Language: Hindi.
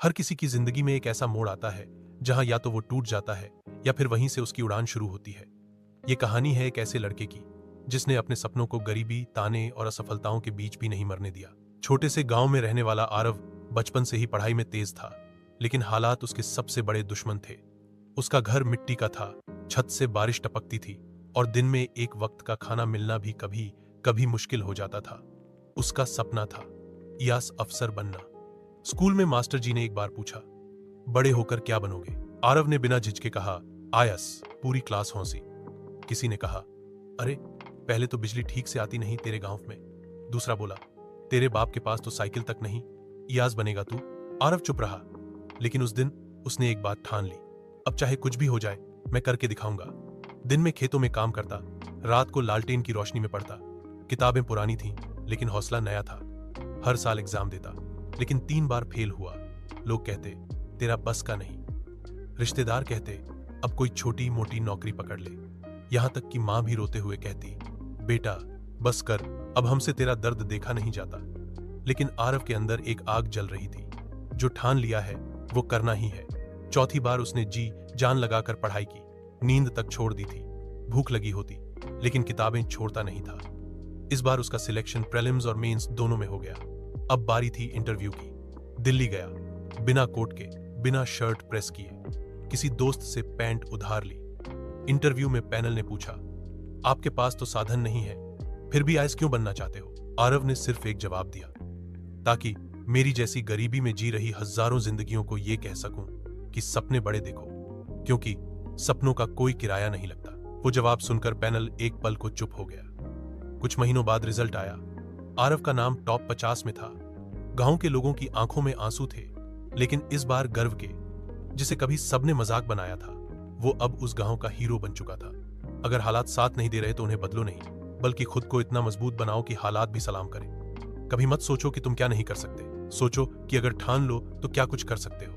हर किसी की जिंदगी में एक ऐसा मोड़ आता है जहां या तो वो टूट जाता है या फिर वहीं से उसकी उड़ान शुरू होती है। ये कहानी है एक ऐसे लड़के की जिसने अपने सपनों को गरीबी, ताने और असफलताओं के बीच भी नहीं मरने दिया। छोटे से गांव में रहने वाला आरव बचपन से ही पढ़ाई में तेज था, लेकिन हालात उसके सबसे बड़े दुश्मन थे। उसका घर मिट्टी का था, छत से बारिश टपकती थी और दिन में एक वक्त का खाना मिलना भी कभी कभी मुश्किल हो जाता था। उसका सपना था IAS अफसर बनना। स्कूल में मास्टर जी ने एक बार पूछा, बड़े होकर क्या बनोगे? आरव ने बिना झिझके कहा, IAS। पूरी क्लास हंसी। किसी ने कहा, अरे पहले तो बिजली ठीक से आती नहीं तेरे गांव में। दूसरा बोला, तेरे बाप के पास तो साइकिल तक नहीं, IAS बनेगा तू? आरव चुप रहा, लेकिन उस दिन उसने एक बात ठान ली, अब चाहे कुछ भी हो जाए मैं करके दिखाऊंगा। दिन में खेतों में काम करता, रात को लालटेन की रोशनी में पढ़ता। किताबें पुरानी थीं, लेकिन हौसला नया था। हर साल एग्जाम देता, लेकिन 3 बार फेल हुआ। लोग कहते, तेरा बस का नहीं। रिश्तेदार कहते, अब कोई छोटी मोटी नौकरी पकड़ ले। यहां तक कि मां भी रोते हुए कहती, बेटा बस कर, अब हमसे तेरा दर्द देखा नहीं जाता। लेकिन आरव के अंदर एक आग जल रही थी। जो ठान लिया है वो करना ही है। चौथी बार उसने जी जान लगाकर पढ़ाई की। नींद तक छोड़ दी थी, भूख लगी होती, लेकिन किताबें छोड़ता नहीं था। इस बार उसका सिलेक्शन प्रीलिम्स और मेंस दोनों में हो गया। अब बारी थी इंटरव्यू की। दिल्ली गया, बिना कोट के, बिना शर्ट प्रेस किए, किसी दोस्त से पैंट उधार ली। इंटरव्यू में पैनल ने पूछा, आपके पास तो साधन नहीं है, फिर भी IAS क्यों बनना चाहते हो? आरव ने सिर्फ एक जवाब दिया, ताकि मेरी जैसी गरीबी में जी रही हजारों जिंदगियों को यह कह सकूं कि सपने बड़े देखो, क्योंकि सपनों का कोई किराया नहीं लगता। वो जवाब सुनकर पैनल एक पल को चुप हो गया। कुछ महीनों बाद रिजल्ट आया। आरव का नाम टॉप 50 में था। गांव के लोगों की आंखों में आंसू थे, लेकिन इस बार गर्व के। जिसे कभी सबने मजाक बनाया था, वो अब उस गांव का हीरो बन चुका था। अगर हालात साथ नहीं दे रहे तो उन्हें बदलो नहीं, बल्कि खुद को इतना मजबूत बनाओ कि हालात भी सलाम करें। कभी मत सोचो कि तुम क्या नहीं कर सकते, सोचो कि अगर ठान लो तो क्या कुछ कर सकते हो।